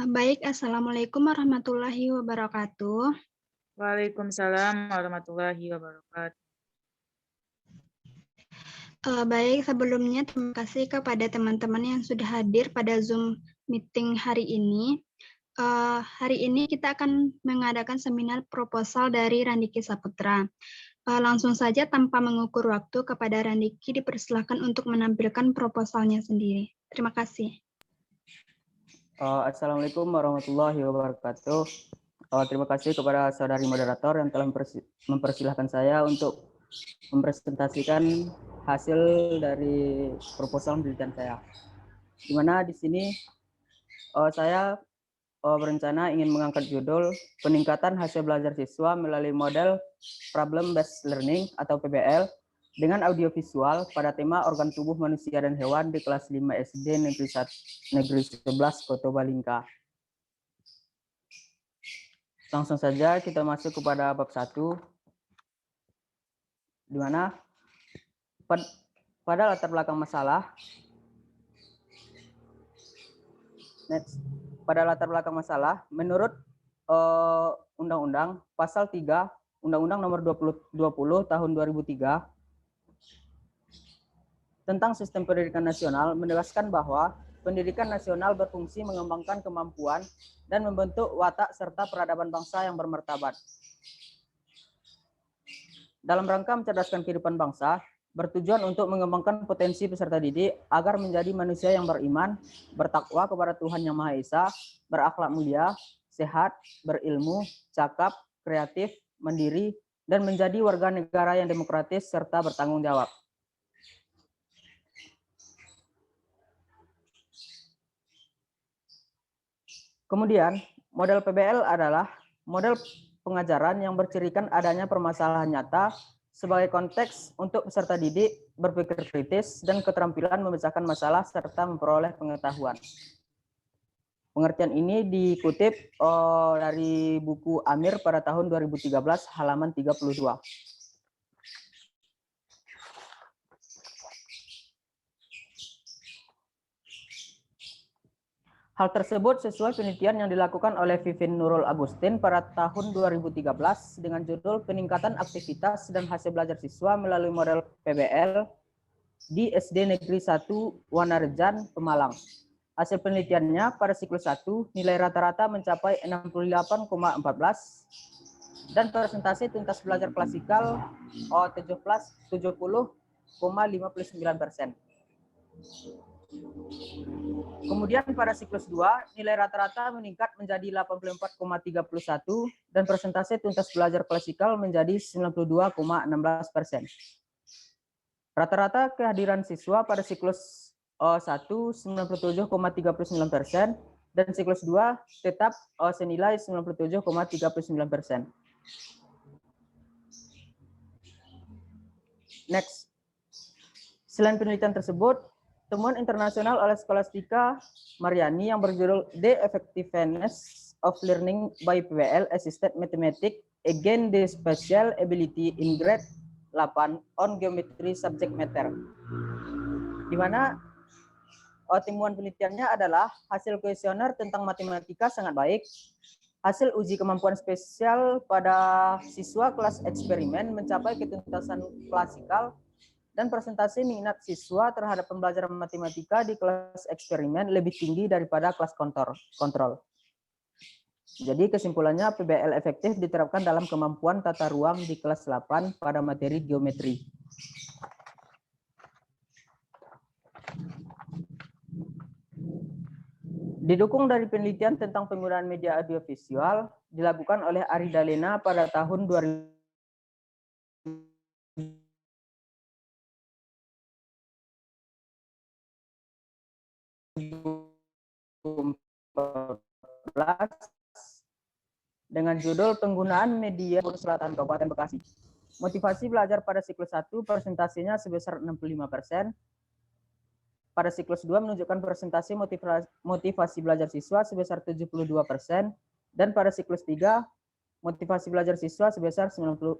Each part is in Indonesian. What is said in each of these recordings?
Baik, Assalamualaikum warahmatullahi wabarakatuh. Waalaikumsalam warahmatullahi wabarakatuh. Baik, sebelumnya terima kasih kepada teman-teman yang sudah hadir pada Zoom meeting hari ini. Hari ini kita akan mengadakan seminar proposal dari Randiki Saputra. Langsung saja tanpa mengukur waktu kepada Randiki dipersilakan untuk menampilkan proposalnya sendiri. Terima kasih. Assalamualaikum warahmatullahi wabarakatuh. Terima kasih kepada saudari moderator yang telah mempersilahkan saya untuk mempresentasikan hasil dari proposal penelitian saya. Di mana di sini saya berencana ingin mengangkat judul peningkatan hasil belajar siswa melalui model problem based learning atau PBL dengan audiovisual pada tema organ tubuh manusia dan hewan di kelas 5 SD Negeri 11 Kota Balingka. Langsung saja kita masuk kepada bab 1, di mana pada latar belakang masalah. Pada latar belakang masalah, menurut Undang-Undang Pasal 3 Undang-Undang Nomor 20 Tahun 2003 tentang Sistem Pendidikan Nasional menegaskan bahwa pendidikan nasional berfungsi mengembangkan kemampuan dan membentuk watak serta peradaban bangsa yang bermartabat. Dalam rangka mencerdaskan kehidupan bangsa, bertujuan untuk mengembangkan potensi peserta didik agar menjadi manusia yang beriman, bertakwa kepada Tuhan Yang Maha Esa, berakhlak mulia, sehat, berilmu, cakap, kreatif, mandiri, dan menjadi warga negara yang demokratis serta bertanggung jawab. Kemudian, model PBL adalah model pengajaran yang bercirikan adanya permasalahan nyata sebagai konteks untuk peserta didik berpikir kritis dan keterampilan memecahkan masalah serta memperoleh pengetahuan. Pengertian ini dikutip dari buku Amir pada tahun 2013 halaman 32. Hal tersebut sesuai penelitian yang dilakukan oleh Vivin Nurul Agustin pada tahun 2013 dengan judul Peningkatan Aktivitas dan Hasil Belajar Siswa melalui Model PBL di SD Negeri 1 Wanarejan, Pemalang. Hasil penelitiannya pada siklus 1 nilai rata-rata mencapai 68,14 dan persentase tuntas belajar klasikal 70,59%. Kemudian pada siklus 2, nilai rata-rata meningkat menjadi 84,31 dan persentase tuntas belajar klasikal menjadi 92,16%. Rata-rata kehadiran siswa pada siklus 1 97,39% dan siklus 2 tetap senilai 97,39%. Next. Selain penelitian tersebut, temuan internasional oleh Scholastica Mariani yang berjudul The Effectiveness of Learning by PBL Assisted Mathematics Against the Spatial Ability in Grade 8 on Geometry Subject Matter, di mana temuan penelitiannya adalah hasil kuesioner tentang matematika sangat baik, hasil uji kemampuan spesial pada siswa kelas eksperimen mencapai ketuntasan klasikal, dan presentasi minat siswa terhadap pembelajaran matematika di kelas eksperimen lebih tinggi daripada kelas kontrol. Jadi kesimpulannya PBL efektif diterapkan dalam kemampuan tata ruang di kelas 8 pada materi geometri. Didukung dari penelitian tentang penggunaan media audiovisual dilakukan oleh Ari Dalena pada tahun 2014 dengan judul Penggunaan Media Selatan Kabupaten Bekasi. Motivasi belajar pada siklus 1 persentasenya sebesar 65%. Pada siklus 2 menunjukkan persentase motivasi belajar siswa sebesar 72%, dan pada siklus 3 motivasi belajar siswa sebesar 90%.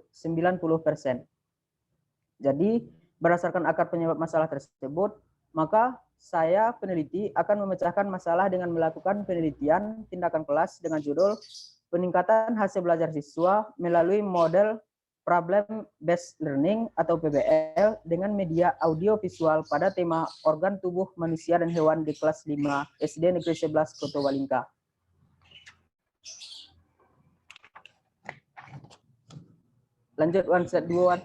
Jadi berdasarkan akar penyebab masalah tersebut, maka saya peneliti akan memecahkan masalah dengan melakukan penelitian tindakan kelas dengan judul peningkatan hasil belajar siswa melalui model Problem Based Learning atau PBL dengan media audio visual pada tema organ tubuh manusia dan hewan di kelas 5 SD Negeri 11 Kota Walingka. Lanjut, Wan, set 2, Wan.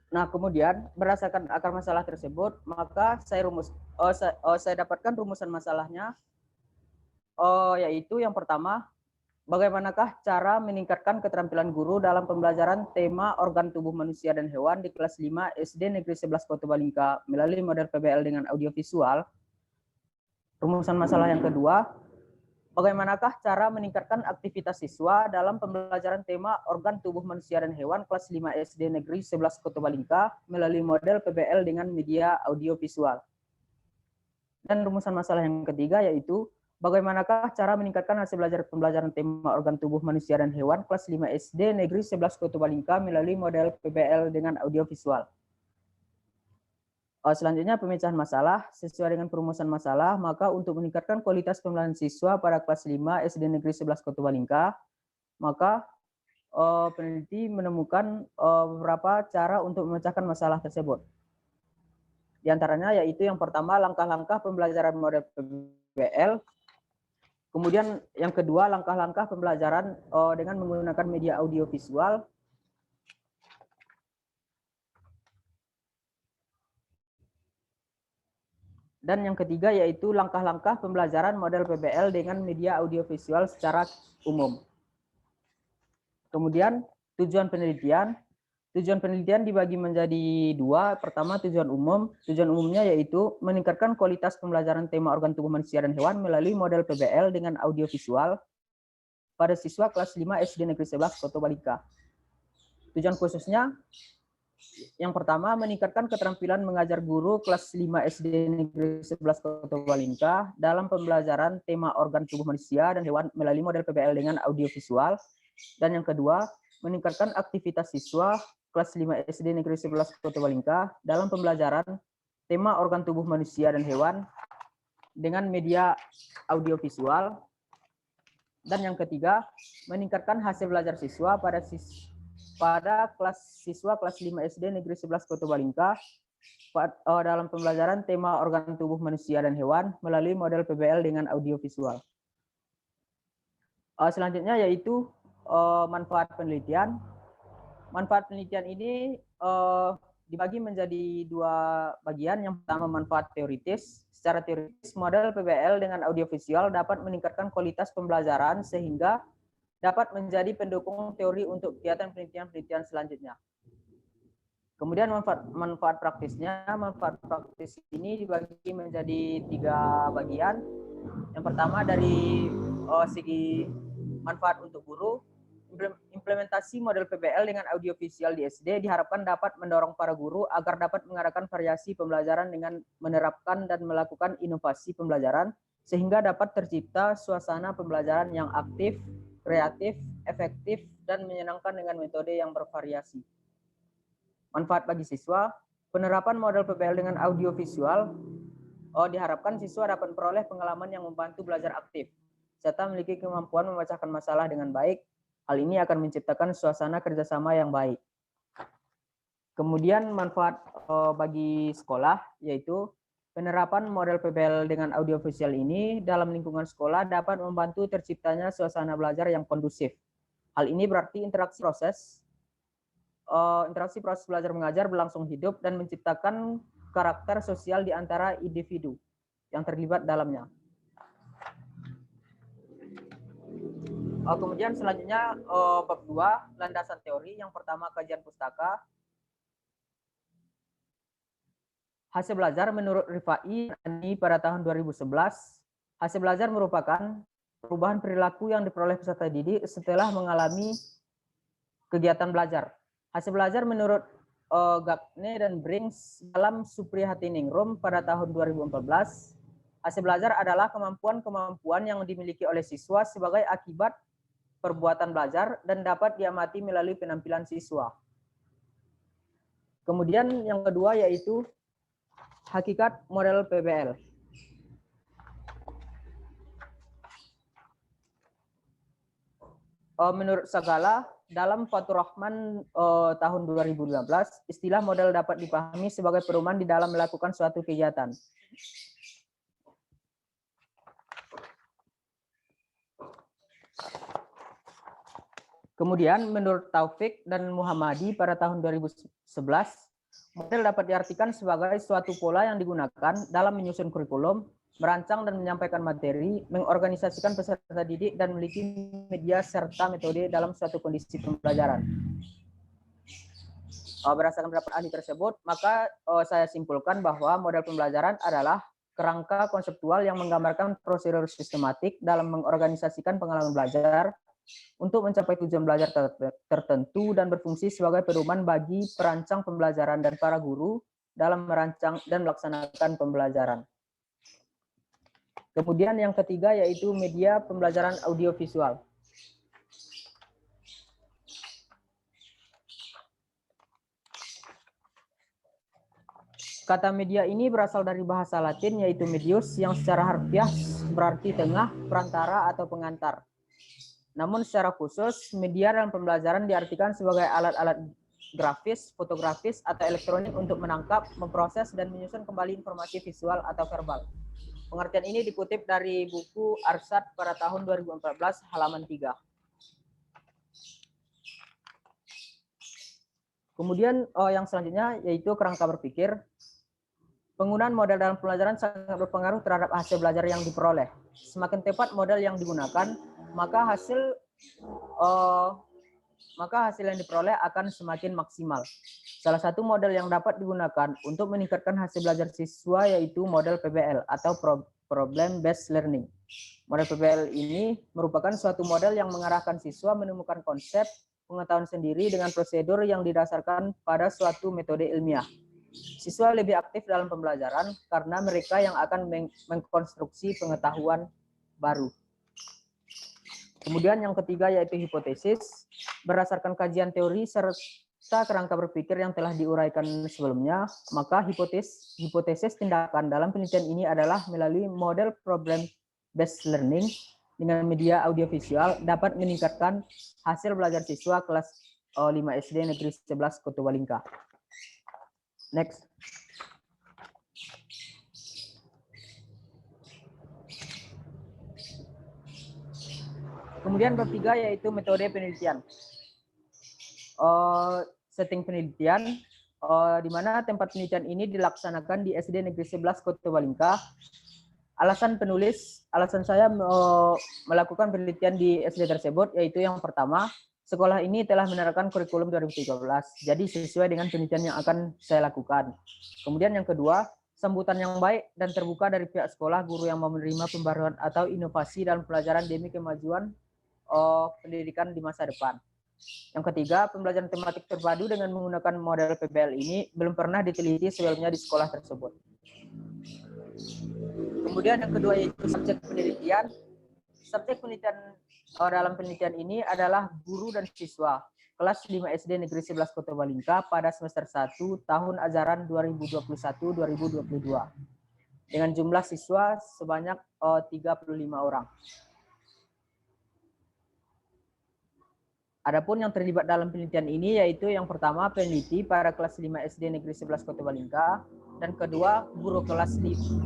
Nah, kemudian berdasarkan akar masalah tersebut, maka saya dapatkan rumusan masalahnya, yaitu yang pertama, bagaimanakah cara meningkatkan keterampilan guru dalam pembelajaran tema organ tubuh manusia dan hewan di kelas 5 SD Negeri 11 Kota Walingka melalui model PBL dengan audiovisual. Rumusan masalah yang kedua, bagaimanakah cara meningkatkan aktivitas siswa dalam pembelajaran tema organ tubuh manusia dan hewan kelas 5 SD Negeri 11 Kota Walingka melalui model PBL dengan media audiovisual. Dan rumusan masalah yang ketiga yaitu bagaimanakah cara meningkatkan hasil belajar pembelajaran tema organ tubuh manusia dan hewan kelas 5 SD Negeri 11 Kota Walingka melalui model PBL dengan audiovisual. Selanjutnya pemecahan masalah sesuai dengan perumusan masalah, maka untuk meningkatkan kualitas pembelajaran siswa pada kelas 5 SD Negeri 11 Kota Walingka, maka peneliti menemukan beberapa cara untuk memecahkan masalah tersebut. Di antaranya yaitu yang pertama langkah-langkah pembelajaran model PBL, kemudian yang kedua langkah-langkah pembelajaran dengan menggunakan media audiovisual, dan yang ketiga yaitu langkah-langkah pembelajaran model PBL dengan media audiovisual secara umum. Kemudian tujuan penelitian dibagi menjadi dua. Pertama tujuan umum. Tujuan umumnya yaitu meningkatkan kualitas pembelajaran tema organ tubuh manusia dan hewan melalui model PBL dengan audiovisual pada siswa kelas 5 SD Negeri 11 Kota Walingka. Tujuan khususnya yang pertama, meningkatkan keterampilan mengajar guru kelas 5 SD Negeri 11 Kota Walingka dalam pembelajaran tema organ tubuh manusia dan hewan melalui model PBL dengan audiovisual. Dan yang kedua, meningkatkan aktivitas siswa kelas 5 SD Negeri 11 Kota Walingka dalam pembelajaran tema organ tubuh manusia dan hewan dengan media audiovisual. Dan yang ketiga, meningkatkan hasil belajar siswa pada siswa kelas 5 SD Negeri 11 Kota Walingka dalam pembelajaran tema organ tubuh manusia dan hewan melalui model PBL dengan audiovisual. Selanjutnya yaitu manfaat penelitian. Manfaat penelitian ini dibagi menjadi dua bagian. Yang pertama manfaat teoritis. Secara teoritis, model PBL dengan audiovisual dapat meningkatkan kualitas pembelajaran sehingga dapat menjadi pendukung teori untuk kegiatan penelitian selanjutnya. Kemudian manfaat praktisnya, manfaat praktis ini dibagi menjadi tiga bagian. Yang pertama dari segi manfaat untuk guru, implementasi model PBL dengan audiovisual di SD diharapkan dapat mendorong para guru agar dapat mengadakan variasi pembelajaran dengan menerapkan dan melakukan inovasi pembelajaran sehingga dapat tercipta suasana pembelajaran yang aktif, kreatif, efektif, dan menyenangkan dengan metode yang bervariasi. Manfaat bagi siswa, penerapan model PBL dengan audiovisual diharapkan siswa dapat memperoleh pengalaman yang membantu belajar aktif, serta memiliki kemampuan memecahkan masalah dengan baik. Hal ini akan menciptakan suasana kerjasama yang baik. Kemudian manfaat bagi sekolah, yaitu penerapan model PBL dengan audiovisual ini dalam lingkungan sekolah dapat membantu terciptanya suasana belajar yang kondusif. Hal ini berarti interaksi proses belajar mengajar berlangsung hidup dan menciptakan karakter sosial di antara individu yang terlibat dalamnya. Kemudian selanjutnya bab 2, landasan teori. Yang pertama kajian pustaka. Hasil belajar menurut Rifai pada tahun 2011, hasil belajar merupakan perubahan perilaku yang diperoleh peserta didik setelah mengalami kegiatan belajar. Hasil belajar menurut Gagne dan Brings dalam Suprihatiningrum pada tahun 2014, hasil belajar adalah kemampuan-kemampuan yang dimiliki oleh siswa sebagai akibat perbuatan belajar dan dapat diamati melalui penampilan siswa. Kemudian yang kedua yaitu hakikat model PBL. Menurut Sagala, dalam Fatur Rahman tahun 2015, istilah model dapat dipahami sebagai perumahan di dalam melakukan suatu kegiatan. Kemudian menurut Taufik dan Muhammadi pada tahun 2011, model dapat diartikan sebagai suatu pola yang digunakan dalam menyusun kurikulum, merancang dan menyampaikan materi, mengorganisasikan peserta didik, dan memiliki media serta metode dalam suatu kondisi pembelajaran. Berdasarkan pendapat ahli tersebut, maka saya simpulkan bahwa model pembelajaran adalah kerangka konseptual yang menggambarkan prosedur sistematik dalam mengorganisasikan pengalaman belajar untuk mencapai tujuan belajar tertentu dan berfungsi sebagai pedoman bagi perancang pembelajaran dan para guru dalam merancang dan melaksanakan pembelajaran. Kemudian yang ketiga yaitu media pembelajaran audiovisual. Kata media ini berasal dari bahasa Latin yaitu medius yang secara harfiah berarti tengah, perantara, atau pengantar. Namun secara khusus, media dalam pembelajaran diartikan sebagai alat-alat grafis, fotografis, atau elektronik untuk menangkap, memproses, dan menyusun kembali informasi visual atau verbal. Pengertian ini dikutip dari buku Arsad pada tahun 2014, halaman 3. Kemudian yang selanjutnya yaitu kerangka berpikir. Penggunaan model dalam pembelajaran sangat berpengaruh terhadap hasil belajar yang diperoleh. Semakin tepat model yang digunakan, maka hasil yang diperoleh akan semakin maksimal. Salah satu model yang dapat digunakan untuk meningkatkan hasil belajar siswa yaitu model PBL atau Problem Based Learning. Model PBL ini merupakan suatu model yang mengarahkan siswa menemukan konsep pengetahuan sendiri dengan prosedur yang didasarkan pada suatu metode ilmiah. Siswa lebih aktif dalam pembelajaran karena mereka yang akan mengkonstruksi pengetahuan baru. Kemudian yang ketiga yaitu hipotesis. Berdasarkan kajian teori serta kerangka berpikir yang telah diuraikan sebelumnya, maka hipotesis tindakan dalam penelitian ini adalah melalui model problem based learning dengan media audiovisual dapat meningkatkan hasil belajar siswa kelas 5 SD Negeri 11 Kota-Walingka. Next. Kemudian bab 3 yaitu metode penelitian. Setting penelitian, di mana tempat penelitian ini dilaksanakan di SD Negeri 11 Kota-Walingka. Alasan saya melakukan penelitian di SD tersebut yaitu yang pertama, sekolah ini telah menerapkan kurikulum 2013, jadi sesuai dengan penelitian yang akan saya lakukan. Kemudian yang kedua, sambutan yang baik dan terbuka dari pihak sekolah, guru yang mau menerima pembaruan atau inovasi dalam pelajaran demi kemajuan pendidikan di masa depan. Yang ketiga, pembelajaran tematik terpadu dengan menggunakan model PBL ini belum pernah diteliti sebelumnya di sekolah tersebut. Kemudian yang kedua yaitu subjek penelitian. Subjek penelitian dalam penelitian ini adalah guru dan siswa kelas 5 SD Negeri 11 Kota-Walingka pada semester 1 tahun ajaran 2021-2022 dengan jumlah siswa sebanyak 35 orang. Adapun yang terlibat dalam penelitian ini yaitu yang pertama peneliti pada kelas 5 SD Negeri 11 Kota-Walingka dan kedua guru kelas 5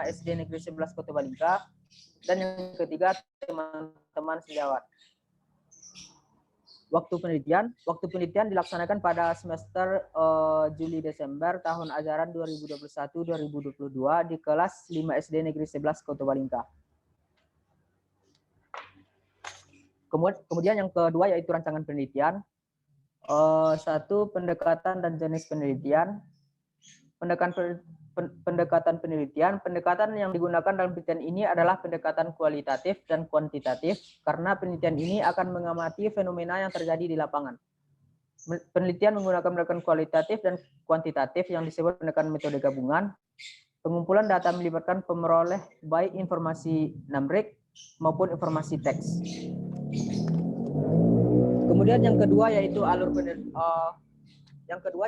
SD Negeri 11 Kota-Walingka dan yang ketiga teman-teman sejawat. Waktu penelitian dilaksanakan pada semester Juli-Desember tahun ajaran 2021-2022 di kelas 5 SD Negeri 11 Kota-Walingka. Kemudian yang kedua yaitu rancangan penelitian. Satu, pendekatan dan jenis penelitian. Pendekatan penelitian. Pendekatan yang digunakan dalam penelitian ini adalah pendekatan kualitatif dan kuantitatif karena penelitian ini akan mengamati fenomena yang terjadi di lapangan. Penelitian menggunakan pendekatan kualitatif dan kuantitatif yang disebut pendekatan metode gabungan. Pengumpulan data melibatkan pemeroleh baik informasi numerik maupun informasi teks. Kemudian yang kedua yaitu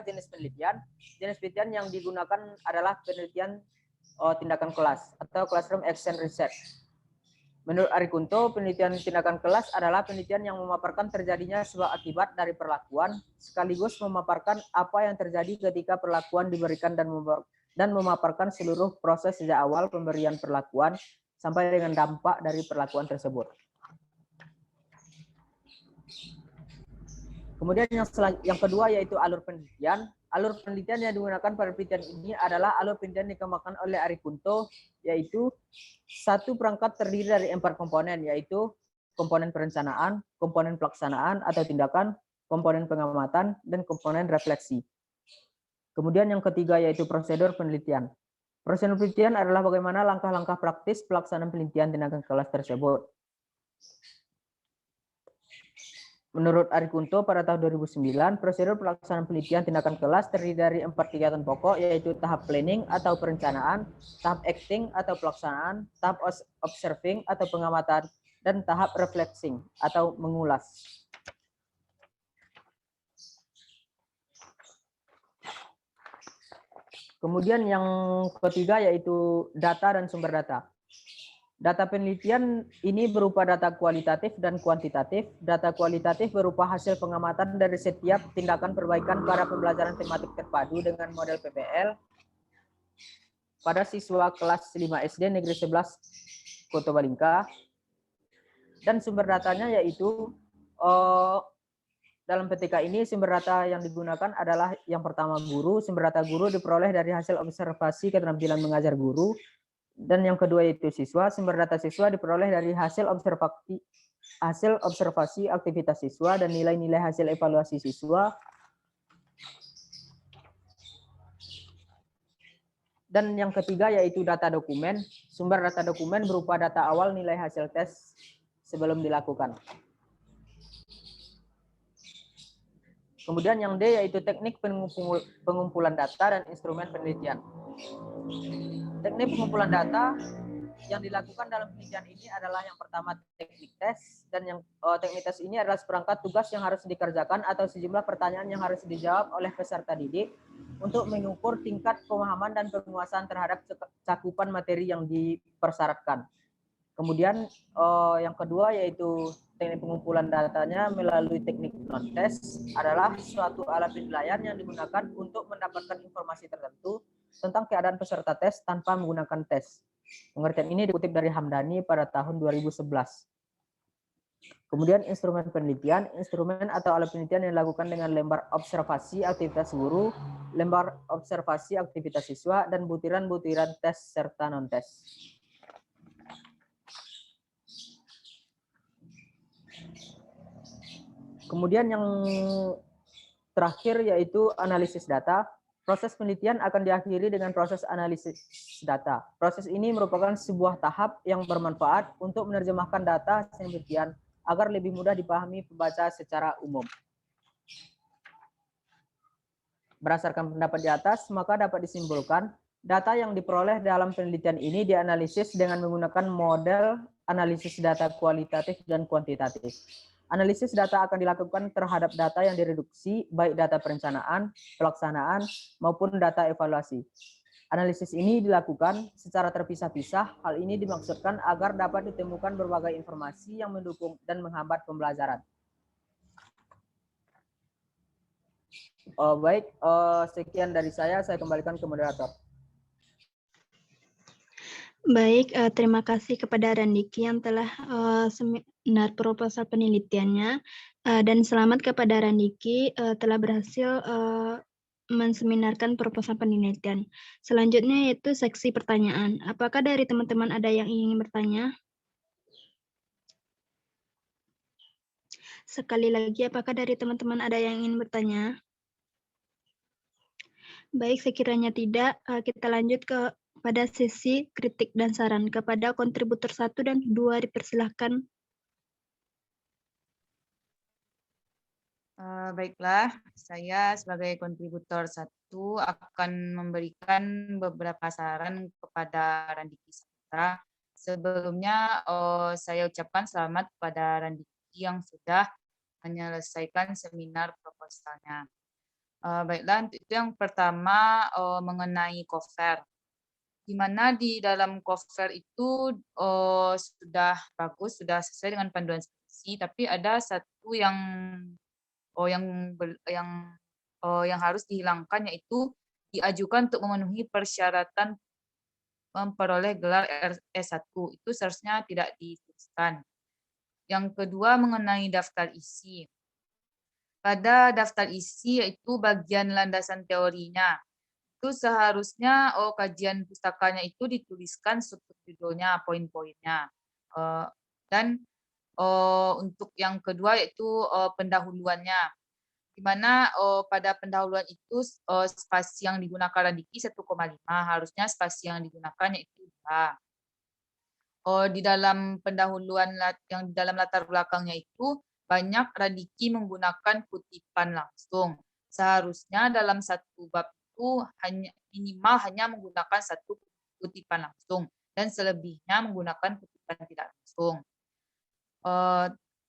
jenis penelitian. Jenis penelitian yang digunakan adalah penelitian tindakan kelas atau classroom action research. Menurut Arikunto, penelitian tindakan kelas adalah penelitian yang memaparkan terjadinya sebab akibat dari perlakuan, sekaligus memaparkan apa yang terjadi ketika perlakuan diberikan dan memaparkan seluruh proses sejak awal pemberian perlakuan sampai dengan dampak dari perlakuan tersebut. Kemudian yang kedua yaitu alur penelitian. Alur penelitian yang digunakan pada penelitian ini adalah alur penelitian yang dikembangkan oleh Arikunto, yaitu satu perangkat terdiri dari 4 komponen, yaitu komponen perencanaan, komponen pelaksanaan atau tindakan, komponen pengamatan, dan komponen refleksi. Kemudian yang ketiga yaitu prosedur penelitian. Prosedur penelitian adalah bagaimana langkah-langkah praktis pelaksanaan penelitian tindakan kelas tersebut. Menurut Arikunto pada tahun 2009, prosedur pelaksanaan penelitian tindakan kelas terdiri dari 4 kegiatan pokok, yaitu tahap planning atau perencanaan, tahap acting atau pelaksanaan, tahap observing atau pengamatan, dan tahap reflecting atau mengulas. Kemudian yang ketiga yaitu data dan sumber data. Data penelitian ini berupa data kualitatif dan kuantitatif. Data kualitatif berupa hasil pengamatan dari setiap tindakan perbaikan pada pembelajaran tematik terpadu dengan model PPL pada siswa kelas 5 SD Negeri 11 Kota Balingka. Dan sumber datanya yaitu dalam PTK ini sumber data yang digunakan adalah yang pertama guru. Sumber data guru diperoleh dari hasil observasi keterampilan mengajar guru. Dan yang kedua yaitu siswa. Sumber data siswa diperoleh dari hasil observasi aktivitas siswa dan nilai-nilai hasil evaluasi siswa. Dan yang ketiga yaitu data dokumen. Sumber data dokumen berupa data awal nilai hasil tes sebelum dilakukan. Kemudian yang D yaitu teknik pengumpulan data dan instrumen penelitian. Teknik pengumpulan data yang dilakukan dalam penelitian ini adalah yang pertama teknik tes, dan yang teknik tes ini adalah seperangkat tugas yang harus dikerjakan atau sejumlah pertanyaan yang harus dijawab oleh peserta didik untuk mengukur tingkat pemahaman dan penguasaan terhadap cakupan materi yang dipersyaratkan. Kemudian yang kedua yaitu teknik pengumpulan datanya melalui teknik non-tes adalah suatu alat penilaian yang digunakan untuk mendapatkan informasi tertentu tentang keadaan peserta tes tanpa menggunakan tes. Pengertian ini dikutip dari Hamdani pada tahun 2011. Kemudian instrumen penelitian, instrumen atau alat penelitian yang dilakukan dengan lembar observasi aktivitas guru, lembar observasi aktivitas siswa, dan butiran-butiran tes serta non-tes. Kemudian yang terakhir yaitu analisis data. Proses penelitian akan diakhiri dengan proses analisis data. Proses ini merupakan sebuah tahap yang bermanfaat untuk menerjemahkan data hasil penelitian agar lebih mudah dipahami pembaca secara umum. Berdasarkan pendapat di atas, maka dapat disimpulkan data yang diperoleh dalam penelitian ini dianalisis dengan menggunakan model analisis data kualitatif dan kuantitatif. Analisis data akan dilakukan terhadap data yang direduksi, baik data perencanaan, pelaksanaan, maupun data evaluasi. Analisis ini dilakukan secara terpisah-pisah. Hal ini dimaksudkan agar dapat ditemukan berbagai informasi yang mendukung dan menghambat pembelajaran. Baik, sekian dari saya kembalikan ke moderator. Baik, terima kasih kepada Randiki yang telah seminar proposal penelitiannya, dan selamat kepada Randiki telah berhasil menseminarkan proposal penelitian. Selanjutnya yaitu seksi pertanyaan. Apakah dari teman-teman ada yang ingin bertanya? Sekali lagi, apakah dari teman-teman ada yang ingin bertanya? Baik, sekiranya tidak, kita lanjut pada sesi kritik dan saran. Kepada kontributor 1 dan 2 dipersilahkan. Baiklah, saya sebagai kontributor 1 akan memberikan beberapa saran kepada Randiki Saputra. Sebelumnya, saya ucapkan selamat kepada Randiki yang sudah menyelesaikan seminar proposalnya. Baiklah, itu yang pertama mengenai cover. Di mana di dalam cover itu sudah bagus, sudah sesuai dengan panduan skripsi, tapi ada satu yang yang harus dihilangkan, yaitu diajukan untuk memenuhi persyaratan memperoleh gelar S1. Itu seharusnya tidak dituliskan. Yang kedua mengenai daftar isi. Pada daftar isi yaitu bagian landasan teorinya. Itu seharusnya kajian pustakanya itu dituliskan subjudulnya, poin-poinnya. Dan untuk yang kedua yaitu pendahuluannya, di mana pada pendahuluan itu spasi yang digunakan Randiki 1,5, harusnya spasi yang digunakan yaitu 2. Di dalam pendahuluan yang di dalam latar belakangnya itu banyak Randiki menggunakan kutipan langsung. Seharusnya dalam satu bab itu minimal hanya menggunakan satu kutipan langsung dan selebihnya menggunakan kutipan tidak langsung.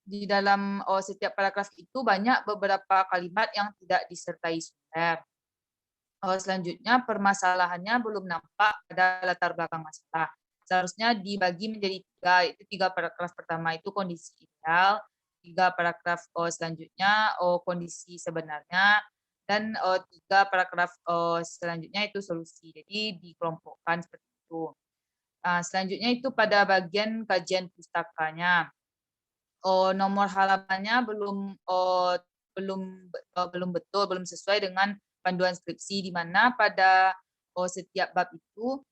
Di dalam setiap paragraf itu banyak beberapa kalimat yang tidak disertai sumber. Selanjutnya permasalahannya belum nampak pada latar belakang masalah. Seharusnya dibagi menjadi 3, itu 3 paragraf pertama itu kondisi ideal, 3 paragraf selanjutnya kondisi sebenarnya, dan 3 paragraf selanjutnya itu solusi. Jadi dikelompokkan seperti itu. Selanjutnya itu pada bagian kajian pustakanya. Nomor halamannya belum betul, belum sesuai dengan panduan skripsi, di mana pada setiap bab itu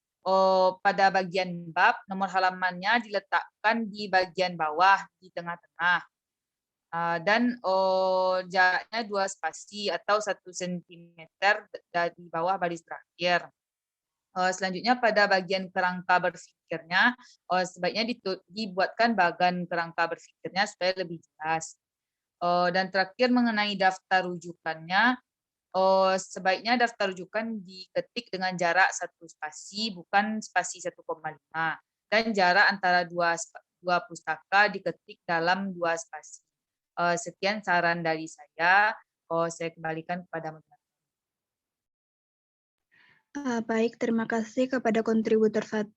pada bagian bab nomor halamannya diletakkan di bagian bawah di tengah-tengah, dan jaraknya 2 spasi atau 1 cm dari bawah baris terakhir. Selanjutnya pada bagian kerangka berpikirnya, sebaiknya dibuatkan bagan kerangka berpikirnya supaya lebih jelas. Dan terakhir mengenai daftar rujukannya, sebaiknya daftar rujukan diketik dengan jarak 1 spasi, bukan spasi 1,5. Dan jarak antara dua pustaka diketik dalam 2 spasi. Sekian saran dari saya. Saya kembalikan kepada moderator. Baik, terima kasih kepada kontributor 1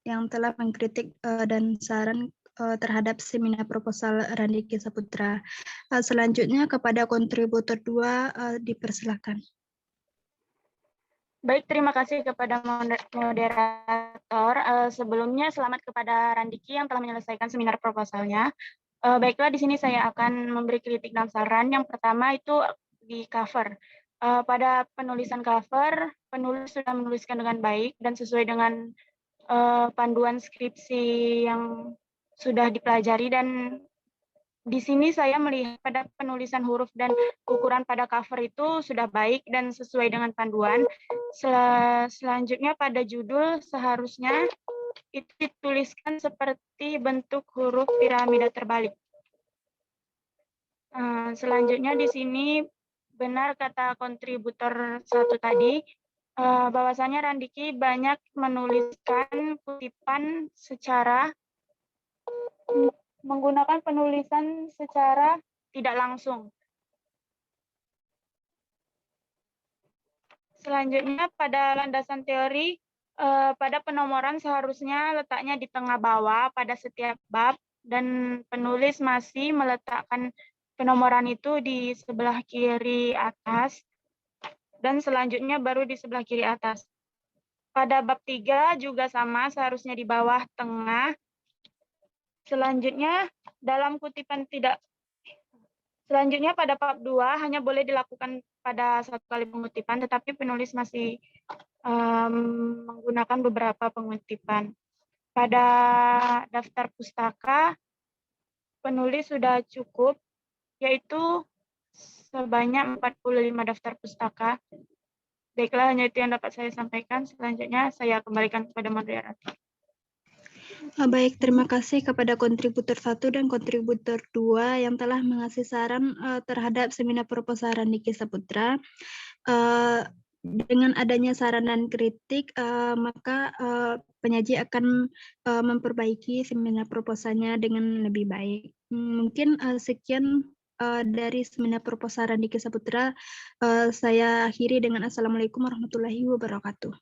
yang telah mengkritik dan saran terhadap seminar proposal Randiki Saputra. Selanjutnya kepada kontributor 2 dipersilakan. Baik, terima kasih kepada moderator. Sebelumnya selamat kepada Randiki yang telah menyelesaikan seminar proposalnya. Baiklah, di sini saya akan memberi kritik dan saran. Yang pertama itu di cover. Pada penulisan cover, penulis sudah menuliskan dengan baik dan sesuai dengan panduan skripsi yang sudah dipelajari, dan di sini saya melihat pada penulisan huruf dan ukuran pada cover itu sudah baik dan sesuai dengan panduan. Selanjutnya pada judul seharusnya itu dituliskan seperti bentuk huruf piramida terbalik. Selanjutnya di sini benar kata kontributor 1 tadi, bahwasanya Randiki banyak menuliskan kutipan menggunakan penulisan secara tidak langsung. Selanjutnya pada landasan teori, pada penomoran seharusnya letaknya di tengah bawah pada setiap bab, dan penulis masih meletakkan penomoran itu di sebelah kiri atas, dan selanjutnya baru di sebelah kiri atas. Pada bab 3 juga sama, seharusnya di bawah tengah. Selanjutnya pada bab 2 hanya boleh dilakukan pada 1 kali pengutipan, tetapi penulis masih menggunakan beberapa pengutipan. Pada daftar pustaka, penulis sudah cukup, yaitu sebanyak 45 daftar pustaka. Baiklah, hanya itu yang dapat saya sampaikan. Selanjutnya saya kembalikan kepada moderator. Baik, terima kasih kepada kontributor 1 dan kontributor 2 yang telah mengasih saran terhadap seminar proposal Randiki Saputra. Dengan adanya saran dan kritik, maka penyaji akan memperbaiki seminar proposalnya dengan lebih baik. Mungkin sekian dari seminar proposal Randiki Saputra. Saya akhiri dengan Assalamualaikum warahmatullahi wabarakatuh.